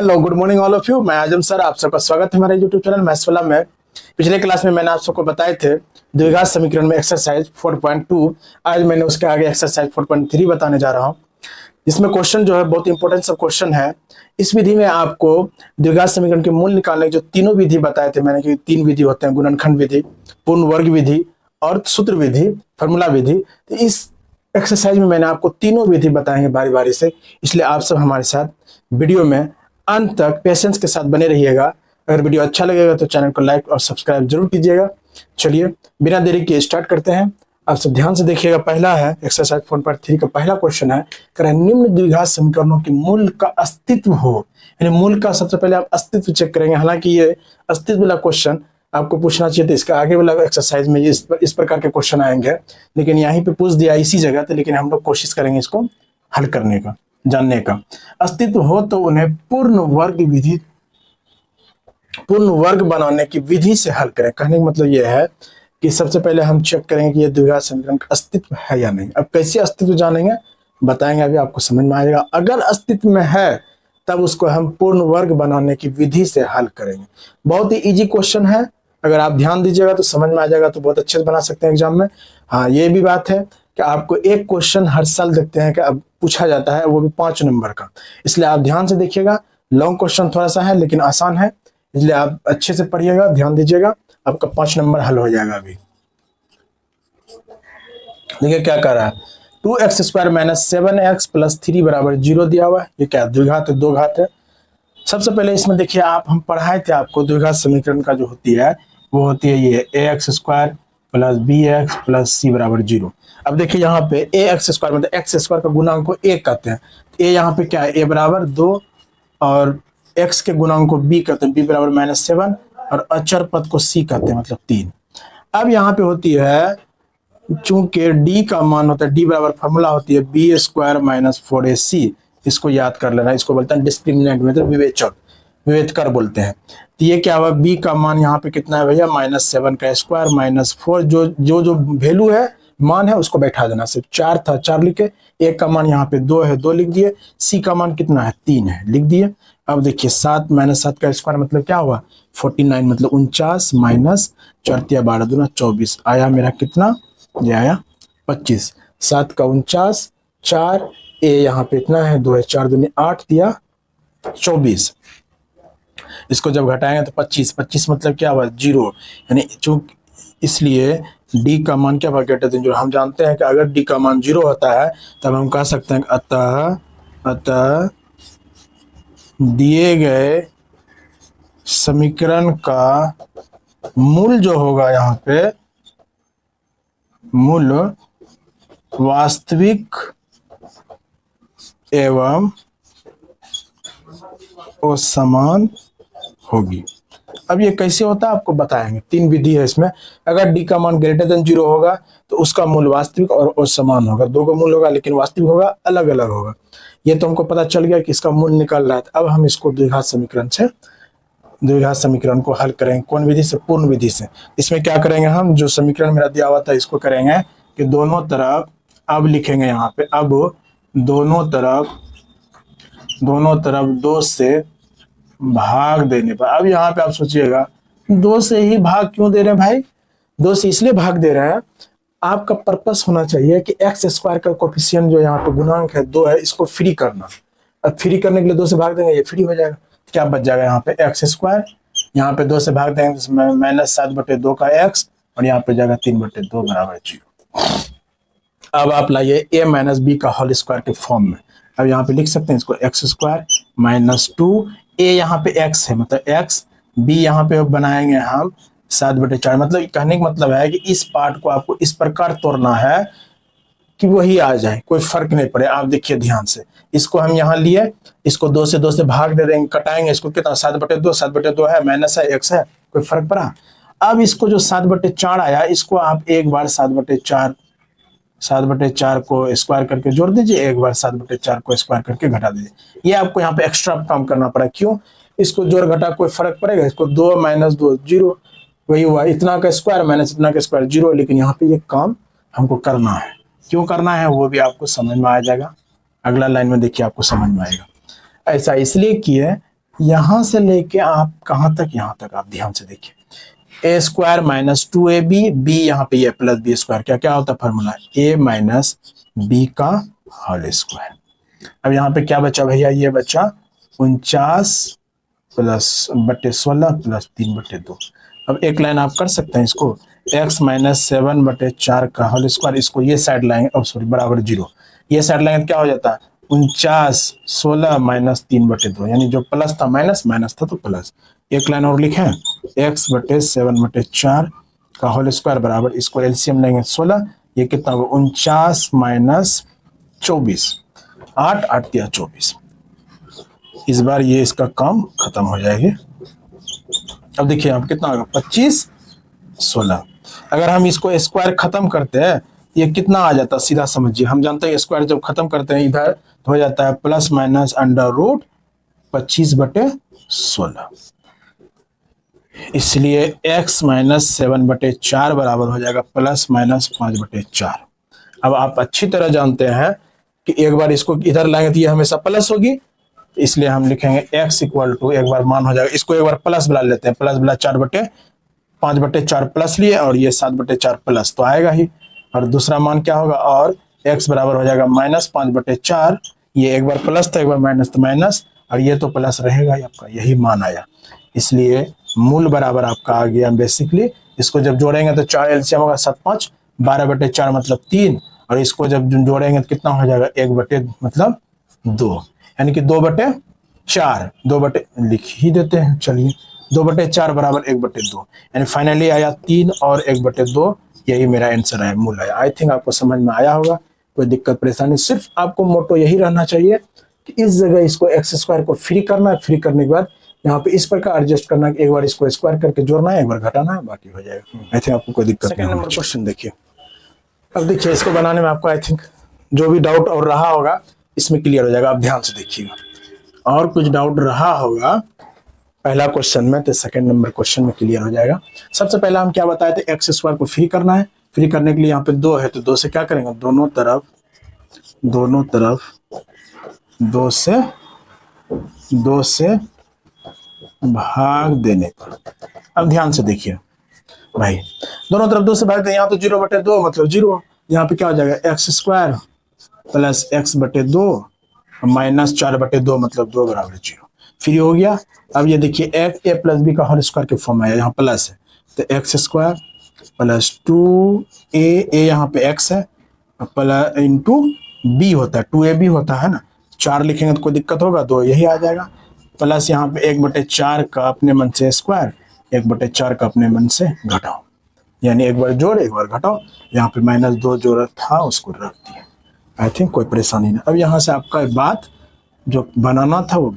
Hello good morning all of you. मैं आजम sir, आप सबका स्वागत है हमारे यूट्यूब चैनल मैथ्स वाला में। पिछले क्लास में मैंने आप सबको बताए थे द्विघात समीकरण में एक्सरसाइज 4.2। आज मैंने उसके आगे एक्सरसाइज 4.3 बताने जा रहा हूँ, जिसमें क्वेश्चन जो है बहुत इंपॉर्टेंट सब क्वेश्चन है। इस विधि में आपको द्विघात समीकरण के मूल निकालने की जो तीनों विधि बताए थे मैंने कि तीन विधि होते हैं, गुणनखंड विधि, पूर्ण वर्ग विधि और सूत्र विधि, फॉर्मूला विधि। तो इस एक्सरसाइज में मैंने आपको तीनों विधि बताएंगे बारी बारी से, इसलिए आप सब हमारे साथ वीडियो में अंत तक पेशेंस के साथ बने रहिएगा। अगर वीडियो अच्छा लगेगा तो चैनल को लाइक और सब्सक्राइब जरूर कीजिएगा। चलिए बिना देरी के स्टार्ट करते हैं। आप सब ध्यान से देखिएगा। पहला है एक्सरसाइज 4.3 का पहला क्वेश्चन है, निम्न द्विघात समीकरणों के मूल का अस्तित्व हो। यानी मूल का सबसे पहले आप अस्तित्व चेक करेंगे। हालांकि ये अस्तित्व वाला क्वेश्चन आपको पूछना चाहिए था, इसका आगे वाला एक्सरसाइज में इस प्रकार के क्वेश्चन आएंगे, लेकिन यहीं पे पूछ दिया इसी जगह तो। लेकिन हम लोग कोशिश करेंगे इसको हल करने का, जानने का। अस्तित्व हो तो उन्हें पूर्ण वर्ग बनाने की विधि से हल करें। कहने का मतलब यह है कि सबसे पहले हम चेक करेंगे कि यह द्विघात समीकरण का अस्तित्व है या नहीं। अब कैसे अस्तित्व जानेंगे बताएंगे, अभी आपको समझ में आएगा। अगर अस्तित्व में है तब उसको हम पूर्ण वर्ग बनाने की विधि से हल करेंगे। बहुत ही इजी क्वेश्चन है, अगर आप ध्यान दीजिएगा तो समझ में आ जाएगा, तो बहुत अच्छे से बना सकते हैं एग्जाम में। हाँ, ये भी बात है कि आपको एक क्वेश्चन हर साल देखते हैं कि अब पूछा जाता है, वो भी 5 नंबर का, इसलिए आप ध्यान से देखिएगा। लॉन्ग क्वेश्चन थोड़ा सा है लेकिन आसान है, इसलिए आप अच्छे से पढ़िएगा, ध्यान दीजिएगा, आपका 5 नंबर हल हो जाएगा। अभी देखिए क्या कर रहा है, 2x² - 7x + 3 = 0 दिया हुआ है। ये क्या द्विघात है, दो घात है। सबसे पहले इसमें देखिए, आप हम पढ़ाए थे आपको द्विघात समीकरण का जो होती है वो होती है ये ax² + bx + c = 0। अब देखिए यहाँ पे ax² मतलब x² का गुणांक को a कहते हैं। a यहाँ पे क्या है, a = 2 और x के गुणांक को b कहते हैं, b = -7 और अचर पद को c कहते हैं, मतलब 3। अब यहाँ पे होती है, चूंकि d का मान होता है, d बराबर फॉर्मूला होती है b² - 4ac। इसको याद कर लेना, इसको बोलते हैं डिस्क्रिमिनेंट मतलब विवेचकर बोलते हैं। तो ये क्या हुआ, b का मान यहाँ पे कितना है भैया, -7 का स्क्वायर -4, जो वैल्यू है, मान है, उसको बैठा देना। सिर्फ 4 था, 4 लिखे। a का मान यहाँ पे 2 है, 2 लिख दिए। c का मान कितना है, 3 है, लिख दिए। अब देखिए 7 - 7 का स्क्वायर मतलब क्या हुआ, 49 मतलब 49 माइनस 4 × 12 × 24 आया मेरा कितना, ये आया 25। 7 का 49, 4 a यहाँ पे इतना है, 2 है, 4 दूनी 8 दिया 24। इसको जब घटाएंगे तो 25 मतलब क्या हुआ, 0। यानी चूंकि इसलिए d का मान क्या हुआ, ग्रेटर देन 0। हम जानते हैं कि अगर d का मान 0 होता है तब हम कह सकते हैं अतः दिए गए समीकरण का मूल जो होगा, यहाँ पे मूल वास्तविक एवं असमान होगी। अब ये कैसे होता है आपको बताएंगे। 3 विधि है इसमें। अगर d का मान ग्रेटर देन 0 होगा तो उसका मूल वास्तविक और असमान होगा। 2 का मूल होगा लेकिन वास्तविक होगा, अलग अलग होगा। ये तो हमको पता चल गया कि इसका मूल निकल रहा है। अब हम इसको द्विघात समीकरण को हल करेंगे। कौन विधि से, पूर्ण विधि से। इसमें क्या करेंगे हम, जो समीकरण मेरा दिया हुआ था इसको करेंगे कि दोनों तरफ, अब लिखेंगे यहाँ पे, अब दोनों तरफ 2 से भाग देने पर। अब यहाँ पे आप सोचिएगा 2 से ही भाग क्यों दे रहे हैं भाई, 2 से इसलिए भाग दे रहे हैं, आपका पर्पस होना चाहिए कि x² का कोफिशिएंट जो यहाँ पे गुणांक है 2 है, इसको फ्री करना। अब फ्री करने के लिए 2 से भाग देंगे, ये फ्री हो जाएगा। क्या बच जाएगा यहाँ पे, x², यहाँ पे 2 से भाग देंगे तो -7/2 का x, और यहाँ पे जाएगा 3/2 = 0। अब आप लाइए a - b का होल स्क्वायर के फॉर्म में। अब यहाँ पे लिख सकते हैं इसको x² - 2, a यहाँ पे x है मतलब x, b यहाँ पे बनाएंगे हम 7/4। मतलब कहने का मतलब है कि इस पार्ट को आपको इस प्रकार तोड़ना है कि वही आ जाए, कोई फर्क नहीं पड़े। आप देखिए ध्यान से, इसको हम यहाँ लिए, इसको 2 से भाग दे देंगे, कटाएंगे इसको, कितना 7/2 है, माइनस है, x है, कोई फर्क पड़ा। अब इसको जो 7/4 आया, इसको आप एक बार 7/4 को स्क्वायर करके जोड़ दीजिए, एक बार 7/4 को स्क्वायर करके घटा दीजिए। ये आपको यहाँ पे एक्स्ट्रा काम करना पड़ा। क्यों, इसको जोड़ घटा कोई फर्क पड़ेगा, इसको 2 - 2 0, वही हुआ, इतना का स्क्वायर माइनस इतना का स्क्वायर 0। लेकिन यहाँ पे ये काम हमको करना है। क्यों करना है वो भी आपको समझ में आ जाएगा, अगला लाइन में देखिए आपको समझ में आएगा। ऐसा इसलिए किए, यहां से लेके आप कहां तक, यहां तक आप ध्यान से देखिए, ए स्क्वायर माइनस 2ab, बी यहाँ पे ये प्लस बी स्क्वायर, क्या क्या होता है फॉर्मूला, ए माइनस बी का होल स्क्वायर। अब यहाँ पे क्या बचा भैया, ये बचा 49 प्लस बटे 16 प्लस 3/2। अब एक लाइन आप कर सकते हैं इसको, x माइनस 7/4 का होल स्क्वायर, इसको ये साइड लाएंगे, अब सॉरी बराबर 0, ये साइड लाएंगे क्या हो जाता है 49 16 माइनस 3/2, यानी जो प्लस था माइनस, माइनस था तो प्लस। एक लाइन और लिखे, x/7/4 का होल स्क्वायर बराबर, इसको एलसीएम लेंगे 16, ये कितना होगा 49 माइनस 24, 8 8 दिया 24। इस बार ये इसका काम खत्म हो जाएगी। अब देखिए आप कितना होगा 25 16। अगर हम इसको स्क्वायर खत्म करते हैं, ये कितना आ जाता है सीधा समझिए, हम जानते हैं स्क्वायर जब खत्म करते हैं इधर तो हो जाता है प्लस माइनस अंडर रूट 25/16। इसलिए x माइनस 7/4 बराबर हो जाएगा प्लस माइनस 5/4। अब आप अच्छी तरह जानते हैं कि एक बार इसको इधर लाएंगे तो ये हमेशा प्लस होगी, इसलिए हम लिखेंगे x इक्वल टू, एक बार मान हो जाएगा, इसको एक बार प्लस बुला लेते हैं, प्लस बुला 4/5/4 प्लस लिए और ये 7/4 प्लस तो आएगा ही, और दूसरा मान क्या होगा, और x बराबर हो जाएगा माइनस 5/4, ये एक बार प्लस था एक बार माइनस तो माइनस, और ये तो प्लस रहेगा ही आपका, यही मान आया। इसलिए मूल बराबर आपका आ गया बेसिकली, इसको जब जोड़ेंगे तो 4 एलसीएम होगा 7 5, 12/4 मतलब 3, और इसको जब जोड़ेंगे तो कितना हो जाएगा 1 मतलब 2, यानी कि 2/4, 2 लिख ही देते हैं, चलिए 2/4 बराबर 1/2, यानी फाइनली आया 3 और 1/2, यही मेरा आंसर है, मूल आया। आई थिंक आपको समझ में आया होगा, कोई दिक्कत परेशानी, सिर्फ आपको मोटो यही रहना चाहिए कि इस जगह इसको एक्स स्क्वायर को फ्री करना है, फ्री करने के बाद यहाँ पे इस प्रकार एडजस्ट करना है कि एक बार इसको स्क्वायर करके जोड़ना है, एक बार घटाना है, बाकी हो जाएगा। आई थिंक आपको कोई दिक्कत नहीं। सेकंड नंबर क्वेश्चन देखिए, अब देखिए इसको बनाने में आपको आई थिंक जो भी डाउट और रहा होगा इसमें क्लियर हो जाएगा, आप ध्यान से देखिएगा। और कुछ डाउट रहा होगा पहला क्वेश्चन में तो सेकंड नंबर क्वेश्चन में क्लियर हो जाएगा। सबसे पहला हम क्या बताए थे, एक्स स्क्वायर को फ्री करना है, फ्री करने के लिए यहाँ पे 2 है तो 2 से क्या करेंगे, दोनों तरफ 2 से भाग देने पर। अब ध्यान से देखिए भाई, दोनों तरफ 2 से भाग दें, यहाँ तो 0/2 मतलब 0, यहाँ पे क्या हो जाएगा x square plus x/2 minus 4/2 मतलब 2 बराबर 0, फ्री हो गया। अब ये देखिए a प्लस बी का होल स्क्वायर के फॉर्म है, यहाँ प्लस है तो एक्स स्क्वायर प्लस 2a, यहाँ पे x है प्लस इंटू बी होता है, 2ab होता है ना, 4 लिखेंगे तो कोई दिक्कत होगा, 2 यही आ जाएगा, प्लस यहाँ पे 1/4 का अपने मन से स्क्वायर, 1/4 का अपने मन से घटाओ, यानी एक बार जोड़ एक बार घटाओ, यहाँ पे -2 जो था उसको रख दिया। आई थिंक कोई परेशानी नहीं। अब यहाँ से आपका बात जो बनाना था वो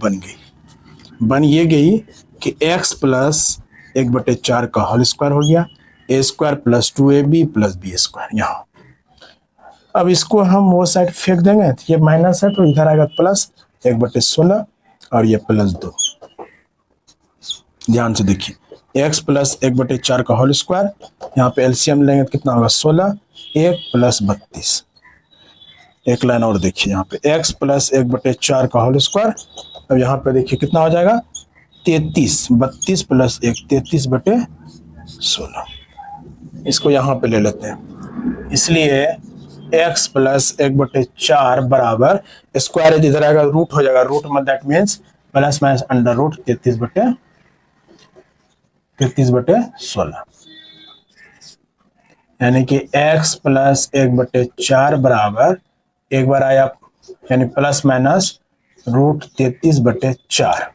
बन ये गई कि x प्लस 1/4 का होल स्क्वायर हो गया, a square plus 2ab plus b square. यहाँ अब इसको हम वो साइड फेंक देंगे तो ये माइनस है तो इधर आएगा प्लस 1/16 और ये +2। ध्यान से देखिए x प्लस 1/4 का होल स्क्वायर, यहाँ पे एलसीएम लेंगे तो कितना होगा 16, 1 प्लस 32। एक लाइन और देखिए यहाँ पे x प्लस 1/4 का होल स्क्वायर, अब यहाँ पे देखिए कितना हो जाएगा 33, 32 प्लस 1 33/16। इसको यहाँ पे ले लेते हैं, इसलिए x प्लस 1/4 बराबर स्क्वायर इधर आएगा रूट हो जाएगा, रूट में that means plus minus under root 33/16, यानी कि x प्लस 1/4 बराबर एक बार आया यानी प्लस माइनस रूट 33/4,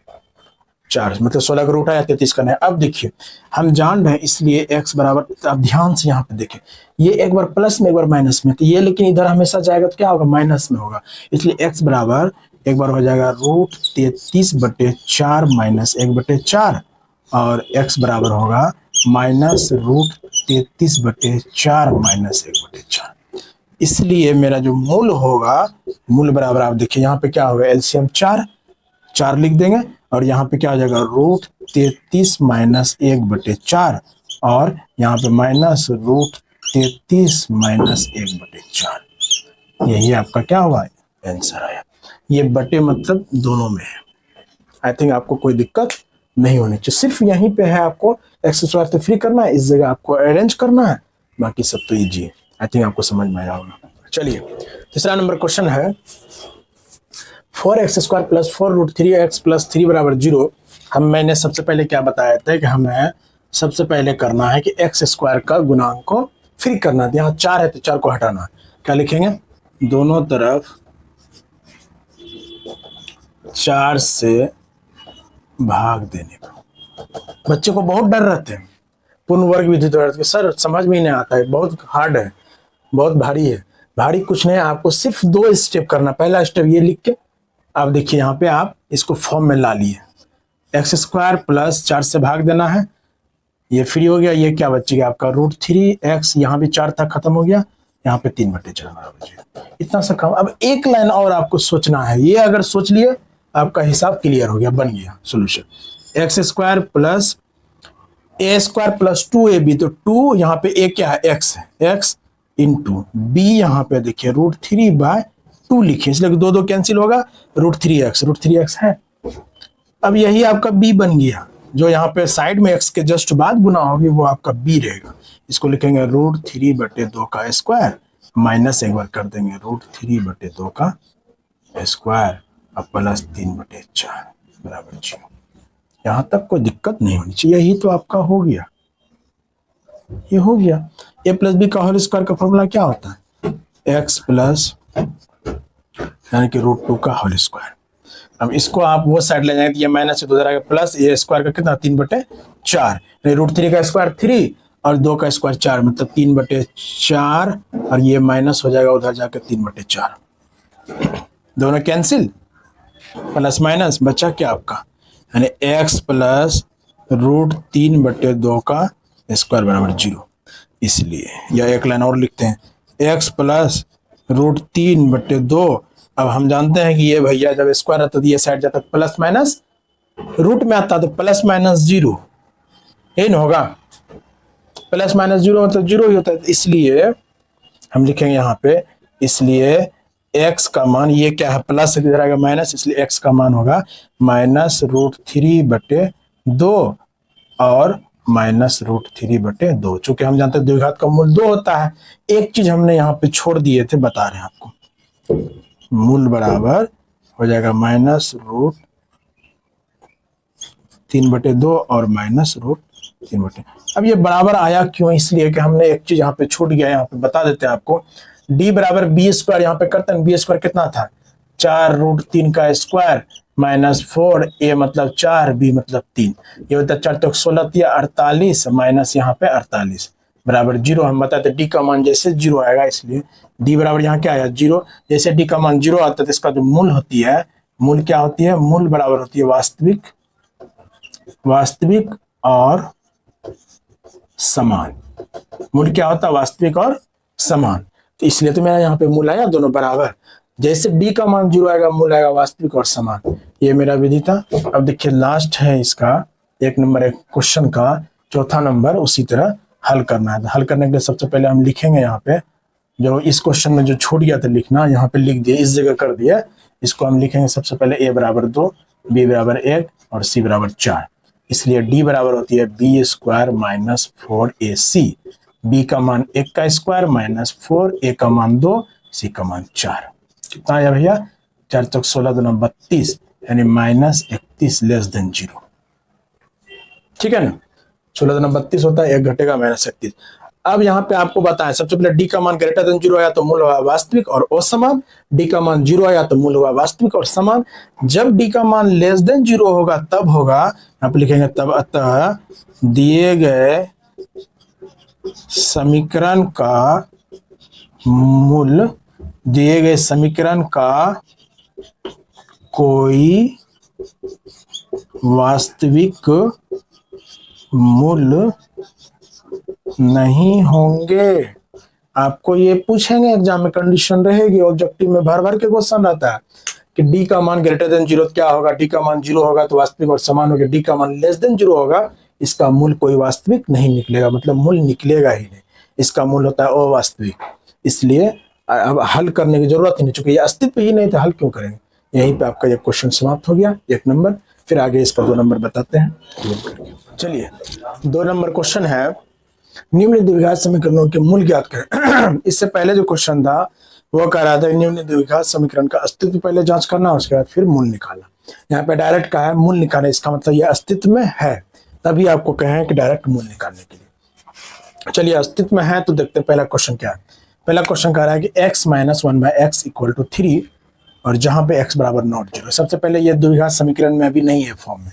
मतलब 16 का रूट आया 33 करना है। अब देखिए हम जान रहे हैं इसलिए x बराबर, अब ध्यान से यहाँ पे देखें ये एक बार प्लस में एक बार माइनस में, तो ये लेकिन इधर हमेशा जाएगा तो क्या होगा माइनस में होगा, इसलिए x बराबर एक बार हो जाएगा रूट 33/4 माइनस 1/4 और x बराबर होगा माइनस रूट 33/4 माइनस 1/4। इसलिए मेरा जो मूल होगा, मूल बराबर आप देखिए यहाँ पे क्या होगा एलसीएम 4 लिख देंगे और यहाँ पे क्या हो जाएगा रूट 33 माइनस 1/4 और यहाँ पे माइनस रूट 33 माइनस 1/4। यही आपका क्या हुआ आंसर आया। ये बटे मतलब दोनों में है, आई थिंक आपको कोई दिक्कत नहीं होनी चाहिए। सिर्फ यहीं पे है आपको एक्स स्क्वायर से फ्री करना है, इस जगह आपको अरेंज करना है, बाकी सब तो ईजी है। आई थिंक आपको समझ में आया होगा। चलिए तीसरा नंबर क्वेश्चन है 4x square plus 4√3x plus 3 बराबर 0। मैंने सबसे पहले क्या बताया था कि हमें सबसे पहले करना है कि एक्स स्क्वायर का गुणांक को फ्री करना है। यहाँ 4 है तो 4 को हटाना है। क्या लिखेंगे? दोनों तरफ 4 से भाग देने को। बच्चे को बहुत डर रहते हैं पूर्ण वर्ग विधि तो सर समझ में ही नहीं आता है, बहुत हार्ड है, बहुत भारी है। भारी कुछ नहीं, आपको सिर्फ 2 स्टेप करना। पहला स्टेप ये लिख के आप देखिए यहाँ पे आप इसको फॉर्म में ला लिए, एक्स स्क्वायर प्लस 4 से भाग देना है, ये फ्री हो गया। ये क्या बचेगा आपका √3x, यहाँ भी 4 था खत्म हो गया, यहाँ पे 3/4 बचेगा। इतना सा काम। अब एक लाइन और आपको सोचना है, ये अगर सोच लिए आपका हिसाब क्लियर हो गया, बन गया सोल्यूशन। एक्स स्क्वायर प्लस ए स्क्वायर प्लस 2ab, तो 2 यहाँ पे ए क्या है? x है, x इंटू बी यहाँ पे देखिए √3/2 लिखिए, इसलिए 2 कैंसिल होगा, √3x है। अब यही आपका b बन गया, जो यहाँ पे साइड में x के जस्ट बाद गुना होगी वो आपका b रहेगा। इसको लिखेंगे √3/2 का स्क्वायर माइनस एक बार कर देंगे √3/2 का स्क्वायर अब प्लस 3/4 बराबर 0। यहाँ तक कोई दिक्कत नहीं होनी चाहिए। यही तो आपका हो गया, ये हो गया। a प्लस बी का होल स्क्वायर का फॉर्मूला क्या होता है? x प्लस यानी कि √2 का होल स्क्वायर। अब इसको आप वो साइड ले जाएंगे तो ये माइनस से 2 जाएगा, प्लस ए स्क्वायर का कितना? 3/4। √3 का स्क्वायर 3 और 2 का स्क्वायर 4, मतलब 3/4, और ये माइनस हो जाएगा उधर जाकर 3/4। दोनों कैंसिल, प्लस माइनस बचा क्या आपका? यानी x प्लस √3/2 का स्क्वायर बराबर 0। इसलिए या एक लाइन और लिखते हैं, x प्लस √3/2। अब हम जानते हैं कि ये भैया जब स्क्वायर आता है तो ये साइड जाता है प्लस माइनस, रूट में आता है तो प्लस माइनस 0, यही ना होगा? प्लस माइनस 0 मतलब 0 ही होता है। इसलिए हम लिखेंगे यहाँ पे, इसलिए x का मान, ये क्या है? प्लस से इधर आएगा माइनस, इसलिए x का मान होगा माइनस √3/2 और माइनस √3/2। चूंकि हम जानते हैं द्विघात का मूल 2 होता है। एक चीज हमने यहाँ पे छोड़ दिए थे, बता रहे हैं आपको, मूल बराबर हो जाएगा माइनस √3/2 और माइनस √3/2। अब ये बराबर आया क्यों? इसलिए कि हमने एक चीज यहाँ पे छूट गया, यहाँ पे बता देते हैं आपको। d बराबर बी स्क्वायर, यहाँ पे करते हैं, बी स्क्वायर कितना था? 4√3 का स्क्वायर माइनस 4, a मतलब 4, b मतलब 3, ये होता है 4 तो 16 48 माइनस यहाँ पे 48 बराबर 0। हम बताते d का मान जैसे 0 आएगा, इसलिए d बराबर यहाँ क्या आया? 0। जैसे d का मान 0 आता है तो इसका जो मूल होती है, मूल क्या होती है? मूल बराबर होती है वास्तविक और समान। मूल क्या होता है? वास्तविक और समान। तो इसलिए तो मेरा यहाँ पे मूल आया दोनों बराबर। जैसे d का मान 0 आएगा, मूल आएगा वास्तविक और समान। ये मेरा विधि था। अब देखिए लास्ट है इसका 1 नंबर एक क्वेश्चन का चौथा नंबर, उसी तरह हल करना है। हल करने के लिए सबसे पहले हम लिखेंगे यहाँ पे, जो इस क्वेश्चन में जो छूट गया था लिखना, यहाँ पे लिख दिया, इस जगह कर दिया। इसको हम लिखेंगे सबसे पहले a बराबर 2, b बराबर 1 और c बराबर 4। इसलिए d बराबर होती है b square minus 4ac, b का मान 1 का स्क्वायर माइनस 4, a का मान 2, c का मान 4। कितना आया भैया? 4 चौक 16 दूना 32, यानी माइनस 31 लेस देन 0। ठीक है ना? 16 दूना 32 होता है, 1 घटेगा माइनस 31। अब यहाँ पे आपको बताएं, सबसे पहले d का मान ग्रेटर देन 0 आया तो मूल हुआ वास्तविक और असमान, d का मान 0 आया तो मूल हुआ वास्तविक और समान। जब d का मान लेस देन 0 होगा तब होगा, आप लिखेंगे तब अतः दिए गए समीकरण का मूल, दिए गए समीकरण का कोई वास्तविक मूल नहीं होंगे। आपको ये पूछेंगे एग्जाम में, कंडीशन रहेगी, ऑब्जेक्टिव में भर भर के क्वेश्चन रहता है कि डी का मान ग्रेटर देन 0 क्या होगा? डी का मान 0 होगा तो वास्तविक और समान होगा। डी का मान लेस देन 0 होगा, इसका मूल कोई वास्तविक नहीं निकलेगा, मतलब मूल निकलेगा ही नहीं, इसका मूल होता है अवास्तविक। इसलिए अब हल करने की जरूरत ही नहीं, चूंकि ये अस्तित्व ही नहीं था, हल क्यों करेंगे? यहीं पे आपका ये क्वेश्चन समाप्त हो गया 1 नंबर। फिर आगे इसका 2 नंबर बताते हैं। चलिए 2 नंबर क्वेश्चन है, निम्न द्विघात समीकरणों के मूल ज्ञात करें। इससे पहले जो क्वेश्चन था वो कह रहा था निम्न द्विघात समीकरण का अस्तित्व पहले जांच करना, उसके बाद फिर मूल निकालना। यहाँ पे डायरेक्ट कहा है मूल निकालना, इसका मतलब ये अस्तित्व में है, तभी आपको कहें कि डायरेक्ट मूल निकालने के लिए। चलिए अस्तित्व में है तो देखते हैं पहला क्वेश्चन क्या है। पहला क्वेश्चन कह रहा है कि x minus 1/x equal to 3 और जहां पे x बराबर नॉट 0। सबसे पहले ये द्विघात समीकरण में अभी नहीं है फॉर्म में।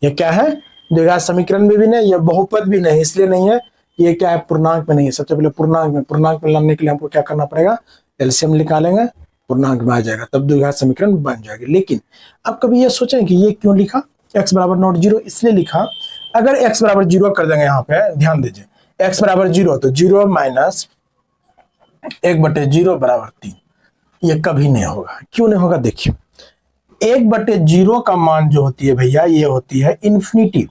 ये क्या है? द्विघात समीकरण में भी नहीं, ये बहुपद भी नहीं, इसलिए नहीं है। ये क्या है? पूर्णांक में नहीं है। सबसे पहले पूर्णांक में लाने के लिए हमको क्या करना पड़ेगा? एलसीएम निकालेंगे, पूर्णांक में आ जाएगा, तब द्विघात समीकरण बन जाएगी। लेकिन अब कभी ये सोचें कि ये क्यों लिखा x बराबर नॉट 0? इसलिए लिखा, अगर x बराबर 0 कर देंगे, यहाँ पे ध्यान दीजिए, x बराबर 0 तो 0 माइनस 1/0 बराबर 3। ये कभी नहीं होगा। क्यों नहीं होगा? देखिए 1/0 का मान जो होती है भैया, ये होती है इन्फिनिटी,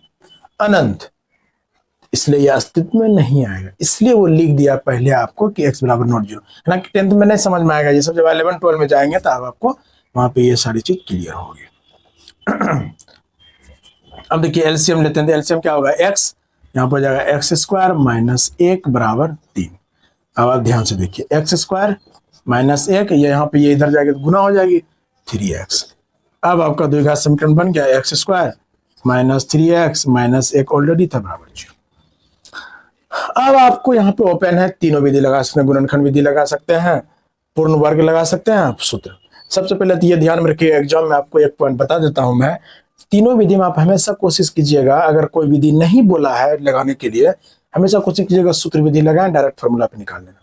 अनंत, इसलिए यह अस्तित्व में नहीं आएगा। इसलिए वो लिख दिया पहले आपको कि x बराबर नॉट 0। हालांकि 10th में नहीं समझ में आएगा, ये सब जब 11 12 में जाएंगे तो आपको वहां पे ये सारी चीज क्लियर होगी। अब देखिए एलसीएम लेते हैं, तो एलसीएम क्या होगा? x, यहाँ पर जाएगा x² माइनस 1 बराबर 3। अब आप ध्यान से देखिए, x² माइनस 1, ये यहाँ पे ये इधर जाएगा तो गुना हो जाएगी 3x। अब आपका द्विघात समीकरण बन गया x² minus 3x minus 1 already था बराबर 0। अब आपको यहाँ पे ओपन है, तीनों विधि लगा सकते हैं, गुणनखंड विधि लगा सकते हैं, पूर्ण वर्ग लगा सकते हैं आप, सूत्र। सबसे पहले तो ये ध्यान में रखिए, एग्जाम में आपको एक पॉइंट बता देता हूं मैं, तीनों विधि में आप हमेशा कोशिश कीजिएगा, अगर कोई विधि नहीं बोला है लगाने के लिए, हमेशा कोशिश कीजिएगा सूत्र विधि लगाएं, डायरेक्ट फॉर्मूला पे निकाल लेना।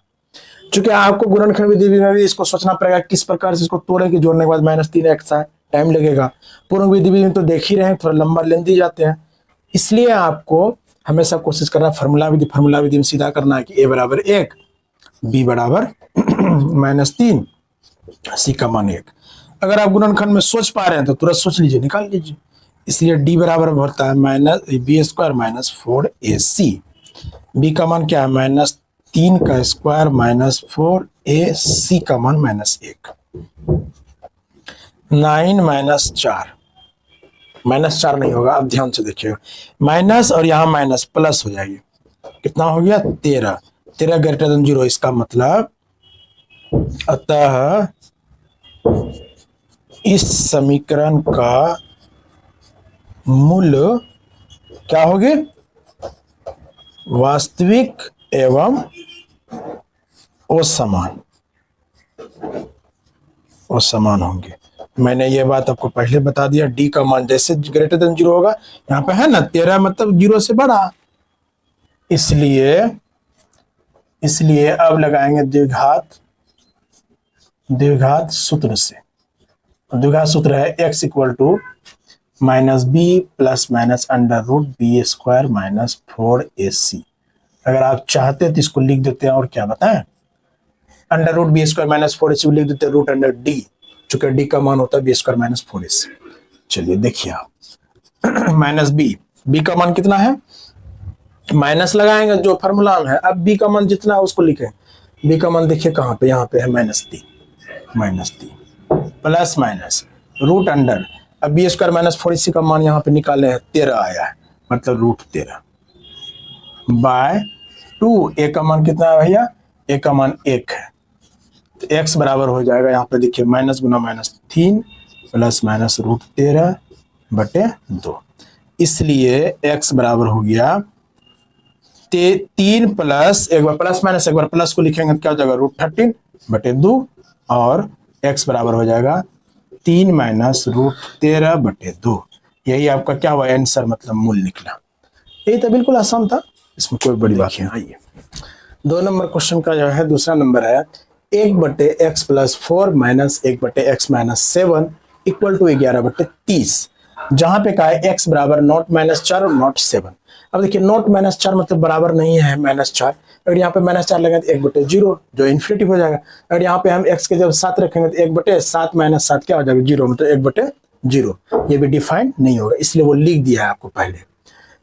चूंकि आपको गुणनखंड विधि में भी इसको सोचना पड़ेगा किस प्रकार से इसको तोड़े कि जोड़ने के बाद -3x है, टाइम लगेगा। पूर्ण विधि में तो देख ही रहे हैं, थोड़ा लंबा लेंदी जाते हैं, इसलिए आपको हमेशा कोशिश करना फॉर्मूला विधि में सीधा करना है कि a बराबर 1, b बराबर -3, c का मान 1। अगर आप गुणनखंड में सोच पा रहे हैं तो तुरंत सोच लीजिए, निकाल लीजिए। इसलिए d बराबर होता है -b² माइनस 4ac। b का मान क्या है? -3 का स्क्वायर माइनस 4ac का मान -1। 9 माइनस 4, -4 नहीं होगा, अब ध्यान से देखिएगा, माइनस और यहाँ माइनस प्लस हो जाएगी, कितना हो गया? 13 ग्रेटर देन 0। इसका मतलब अतः इस समीकरण का मूल क्या होगी? वास्तविक एवं असमान होंगे। मैंने ये बात आपको पहले बता दिया। डी का मान जैसे ग्रेटर देन 0 होगा, यहाँ पे है ना 13 मतलब 0 से बड़ा, इसलिए अब लगाएंगे द्विघात सूत्र से। द्विघात सूत्र है x equal to -b plus minus √b² minus 4ac। अगर आप चाहते तो इसको लिख देते हैं, और क्या बताएं, √b² माइनस 4ac लिख देते हैं √d, चूंकि d का मान होता है b² माइनस 4ac। चलिए देखिए आप -b का मान कितना है? माइनस लगाएंगे जो फॉर्मूला में है। अब b का मान जितना है उसको लिखें। b का मान देखिए कहाँ पे, यहाँ पे है -3 प्लस माइनस √, अब b² माइनस 4ac का मान यहाँ पे निकाले हैं 13 आया है, मतलब √13 बाय 2। a का मान कितना है भैया? a का मान 1 है, तो x बराबर हो जाएगा, यहाँ पे देखिए माइनस गुना -3 प्लस माइनस √13/2। इसलिए x बराबर हो गया 3 प्लस, एक बार प्लस माइनस एक बार प्लस को लिखेंगे तो क्या हो जाएगा? √13/2, और x बराबर हो जाएगा 3 माइनस √13/2। यही आपका क्या हुआ? आंसर, मतलब मूल निकला। यही तो बिल्कुल आसान था, इसमें कोई बड़ी बात नहीं। आइए 2 नंबर क्वेश्चन का जो है दूसरा नंबर है 1/x plus 4 minus 1/x minus 7 equal to 11/30, जहां पे कहा है x बराबर नॉट -4 और नॉट 7। अब देखिए नॉट -4 मतलब बराबर नहीं है -4, अगर यहाँ पे -4 लगेगा तो 1/0 जो इन्फिनिटी हो जाएगा। अगर यहाँ पे हम x के जब 7 रखेंगे तो 1/7 माइनस 7 क्या हो जाएगा? 0, मतलब 1/0। ये भी डिफाइंड नहीं होगा, इसलिए वो लिख दिया है आपको पहले।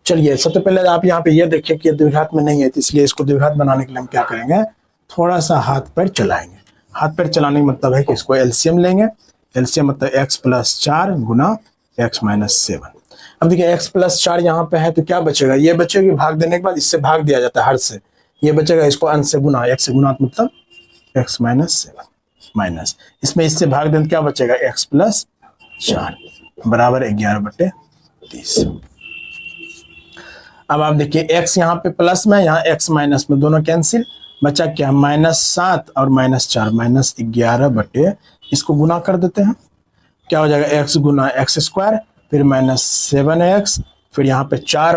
चलिए सबसे पहले आप यहाँ पे ये देखिए कि द्विघात में नहीं है, तो इसलिए इसको द्विघात बनाने के लिए हम क्या करेंगे? थोड़ा सा हाथ पैर चलाएंगे। हाथ पैर चलाने का मतलब है कि इसको एलसीएम लेंगे। एलसीएम मतलब x + 4 गुना x - 7। अब देखिए x+4 यहाँ पे है तो क्या बचेगा, ये बचेगा, भाग देने के बाद इससे भाग दिया जाता है हर से, ये बचेगा, इसको अंश से गुना, x से गुना मतलब x माइनस 7 माइनस इसमें इससे भाग दें तो क्या बचेगा, x+4 बराबर 11/30। अब आप देखिए x यहाँ पे प्लस में, यहाँ x माइनस में, दोनों कैंसिल, बचा क्या, -7 और -4 -11 इसको गुना कर देते हैं, क्या हो जाएगा, x गुना x², फिर -7x, फिर यहाँ पे 4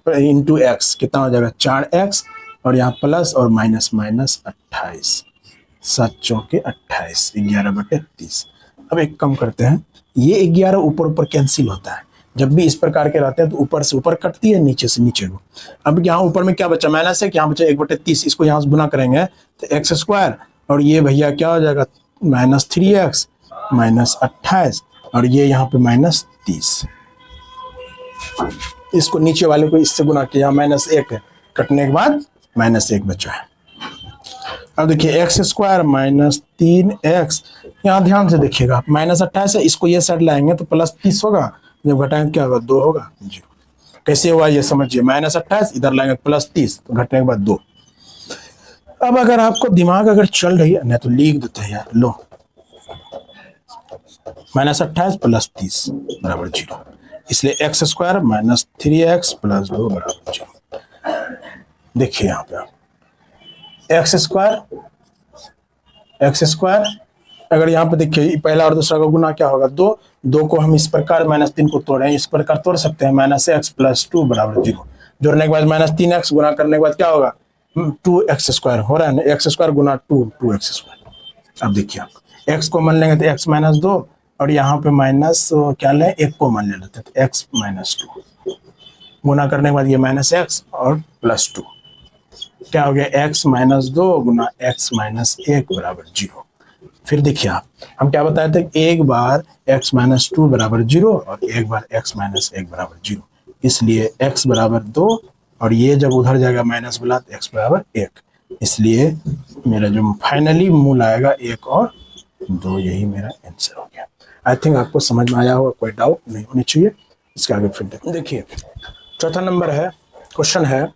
इंटू एक्स कितना हो जाएगा, 4x, और यहाँ प्लस और माइनस 28, 7 चौके 28, 11/30। अब एक कम करते हैं, ये 11 ऊपर ऊपर कैंसिल होता है, जब भी इस प्रकार के रहते हैं तो ऊपर से ऊपर कटती है, नीचे से नीचे को। अब यहाँ ऊपर में क्या बचा, माइनस है, यहाँ बचा 1/30, इसको यहाँ से गुना करेंगे तो x², और ये भैया क्या हो जाएगा, -3x, -28, और ये यहाँ पे -30, इसको नीचे वाले को इससे गुना किया, -1 कटने के बाद -1 बचा है। अब देखिए x² -3x, यहाँ ध्यान से देखिएगा, -28 है, इसको ये साइड लाएंगे तो +30 होगा, जब घटाएंगे क्या होगा, 2 होगा, 0। कैसे हुआ ये समझिए, -28 इधर लाएंगे +30 तो घटने के बाद 2। अब अगर आपको दिमाग अगर चल रही है, नहीं तो लिख देते हैं यार, लो -28 + 30 बराबर 0, इसलिए x² -3x + 2 बराबर 0। देखिए यहाँ पे आप x² अगर यहाँ पे देखिए पहला और दूसरा का गुना क्या होगा, 2 को हम इस प्रकार -3 को तोड़ें, इस प्रकार तोड़ सकते हैं, -x + 2 बराबर 0। जोड़ने के बाद -3x, गुना करने के बाद क्या होगा, 2x² हो रहा है ना, x² गुना 2x²। अब देखिए आप x को मान लेंगे तो x - 2, और यहाँ पे माइनस क्या लें, 1 को मान ले लेते हैं तो x - 2, गुना करने के बाद ये -x और +2, क्या हो गया, x - 2 गुना x - 1 बराबर 0। फिर देखिए आप, हम क्या बताए थे, एक बार x - 2 बराबर 0 और एक बार x - 1 बराबर 0, इसलिए x बराबर 2, और ये जब उधर जाएगा माइनस वाला तो x बराबर 1, इसलिए मेरा जो फाइनली मूल आएगा 1 और 2, यही मेरा आंसर हो गया। आई थिंक आपको समझ में आया होगा, कोई डाउट नहीं होनी चाहिए। इसके आगे फिर देखिए, चौथा नंबर है, क्वेश्चन है,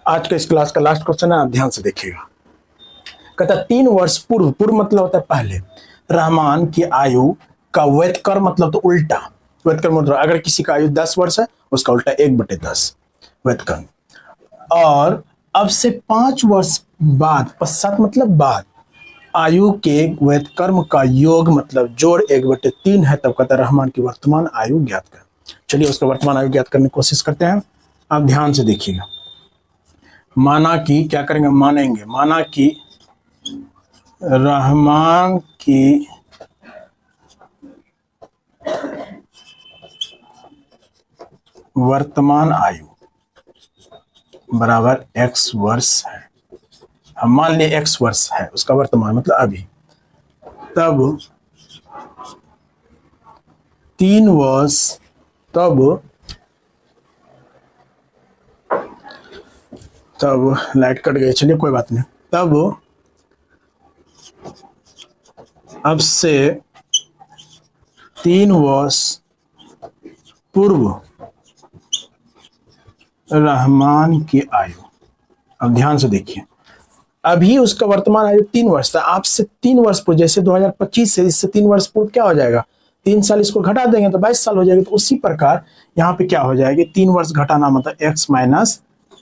आज के इस क्लास का लास्ट क्वेश्चन है, आप ध्यान से देखिएगा। कहता 3 वर्ष पूर्व मतलब होता है पहले, रहमान की आयु का व्युत्क्रम मतलब तो उल्टा, व्युत्क्रम मतलब अगर किसी का आयु 10 वर्ष है उसका उल्टा 1/10 व्युत्क्रम, और अब से 5 वर्ष बाद, पश्चात मतलब बाद, आयु के व्युत्क्रम का योग मतलब जोड़ 1/3 है, तब कहता है रहमान की वर्तमान आयु ज्ञात कर। चलिए उसका वर्तमान आयु ज्ञात करने की कोशिश करते हैं। आप ध्यान से देखिएगा, माना कि क्या करेंगे, माना कि रहमान की वर्तमान आयु बराबर x वर्ष है, हम मान लिए x वर्ष है, उसका वर्तमान मतलब अभी, तब 3 वर्ष, तब लाइट कट गई, चलिए कोई बात नहीं, तब अब से 3 वर्ष पूर्व रहमान की आयु, अब ध्यान से देखिए, अभी उसका वर्तमान आयु 3 वर्ष था, आपसे 3 वर्ष पूर्व, जैसे 2025 से इससे 3 वर्ष पूर्व क्या हो जाएगा, 3 साल इसको घटा देंगे तो 22 साल हो जाएगा। तो उसी प्रकार यहाँ पे क्या हो जाएगी, 3 वर्ष घटाना मतलब x -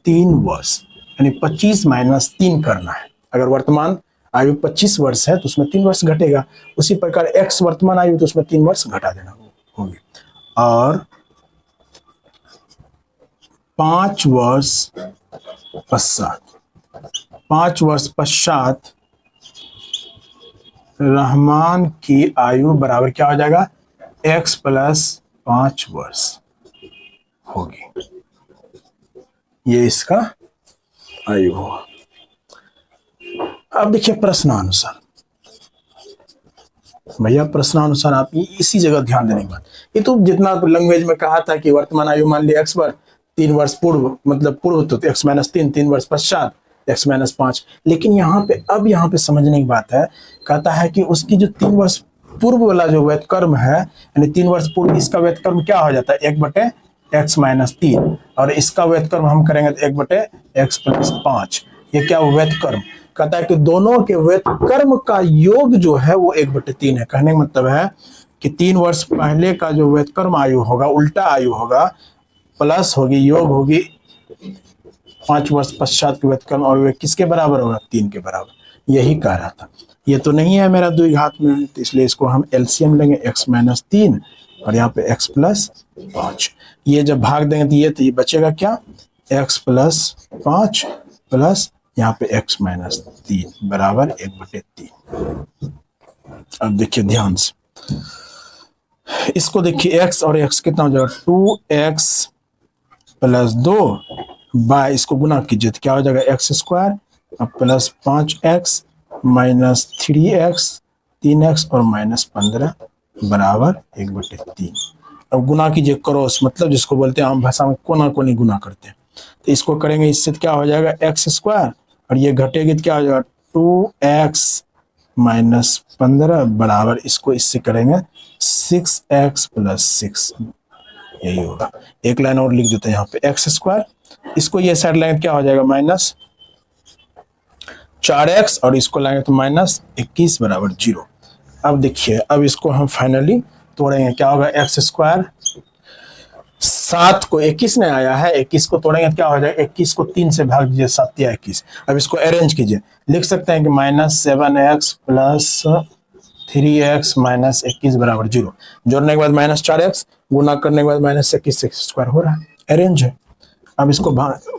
3 वर्ष, यानी 25 - 3 करना है। अगर वर्तमान आयु 25 वर्ष है तो उसमें 3 वर्ष घटेगा, उसी प्रकार x वर्तमान आयु तो उसमें 3 वर्ष घटा देना होगी, और 5 वर्ष पश्चात रहमान की आयु बराबर क्या हो जाएगा, x + 5 वर्ष होगी, ये इसका आयु होगा। अब देखिए प्रश्नानुसार, भैया प्रश्नानुसार आप इसी जगह ध्यान देने की बात, ये तो जितना लैंग्वेज में कहा था कि वर्तमान आयु मान लिया x वर्ष, 3 वर्ष पूर्व मतलब पूर्व तो x - 3, 3 वर्ष पश्चात x - 5, लेकिन यहाँ पे अब यहाँ पे समझने की बात है, कहता है कि उसकी जो 3 वर्ष पूर्व वाला जो वैध कर्म है, यानी 3 वर्ष पूर्व, इसका वैध कर्म क्या हो जाता है, 1/x-3, और इसका वैध कर्म हम करेंगे तो 1/x+5। ये क्या वैध कर्म कहता है कि दोनों के वैध कर्म का योग जो है वो 1/3 है। कहने का मतलब है कि 3 वर्ष पहले का जो वैध कर्म आयु होगा, उल्टा आयु होगा, प्लस होगी, योग होगी 5 वर्ष पश्चात के वैध कर्म, और वे किसके बराबर होगा, 3 के बराबर। यही कह रहा था। ये तो नहीं है मेरा द्विघात में, तो इसलिए इसको हम एलसीएम लेंगे, x-3 और यहाँ पे x+5। ये जब भाग देंगे तो ये बचेगा क्या, x+5 प्लस यहाँ पे x-3 बराबर 1/3। अब देखिए ध्यान से, इसको देखिए x और x कितना हो जाएगा, 2x+2 बाय, इसको गुना कीजिए तो क्या हो जाएगा, x² plus 5x minus 3x 3x और -15 बराबर 1/3। अब गुना कीजिए क्रॉस, मतलब जिसको बोलते हैं आम भाषा में कोना कोनी गुना करते हैं। तो इसको करेंगे, इससे क्या हो जाएगा, x² और ये घटेगी तो क्या हो जाएगा, 2x माइनस 15 बराबर, इसको इससे करेंगे 6x + 6, यही होगा। एक लाइन और लिख देते हैं यहाँ पे, x², इसको ये साइड लाएंगे क्या हो जाएगा, -4x और इसको लाएंगे तो -21 बराबर 0। अब देखिए, अब इसको हम फाइनली तोड़ेंगे, क्या होगा, x², 7 को 21 ने आया है, 21 को तोड़ेंगे क्या हो जाएगा, 21 को 3 से भाग दीजिए, 7 या 21। अब इसको अरेंज कीजिए, लिख सकते हैं कि -7x प्लस 3x माइनस 21 बराबर 0। जोड़ने के बाद -4x, गुना करने के बाद -21, x² हो रहा है, अरेंज है। अब इसको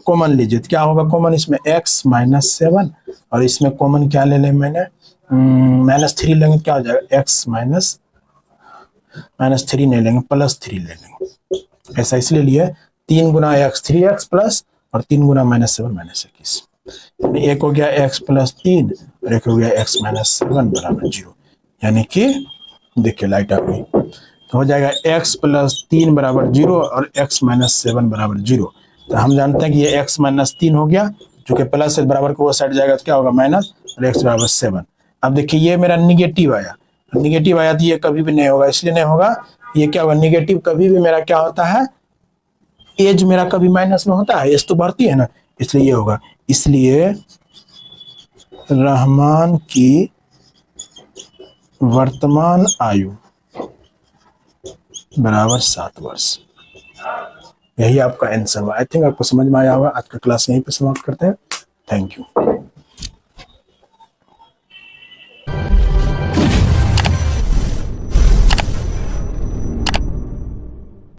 कॉमन लीजिए तो क्या होगा, कॉमन इसमें x -7 और इसमें कॉमन क्या ले लें, मैंने -3 लेंगे, क्या हो जाएगा, x -3 नहीं लेंगे, +3 ले लेंगे। ऐसा इसलिए लिए 3 गुना x 3x प्लस और 3 गुना -7 -21, एक हो गया x + 3 और एक हो गया x -7 बराबर 0। यानी कि देखिए लाइट आ गई, तो हो जाएगा x + 3 बराबर 0 और x -7 बराबर 0। तो हम जानते हैं कि ये x -3 हो गया, जो कि प्लस से बराबर को वो साइड जाएगा तो क्या होगा, माइनस, और x बराबर 7। अब देखिए ये मेरा निगेटिव आया, निगेटिव आया तो ये कभी भी नहीं होगा, इसलिए नहीं होगा, ये क्या होगा, निगेटिव कभी भी मेरा क्या होता है, एज मेरा कभी माइनस में होता है, एज तो बढ़ती है ना, इसलिए ये होगा। इसलिए रहमान की वर्तमान आयु बराबर 7 वर्ष। यही आपका आंसर हुआ। आई थिंक आपको समझ में आया होगा। आज का क्लास यहीं पे समाप्त करते हैं। Thank you.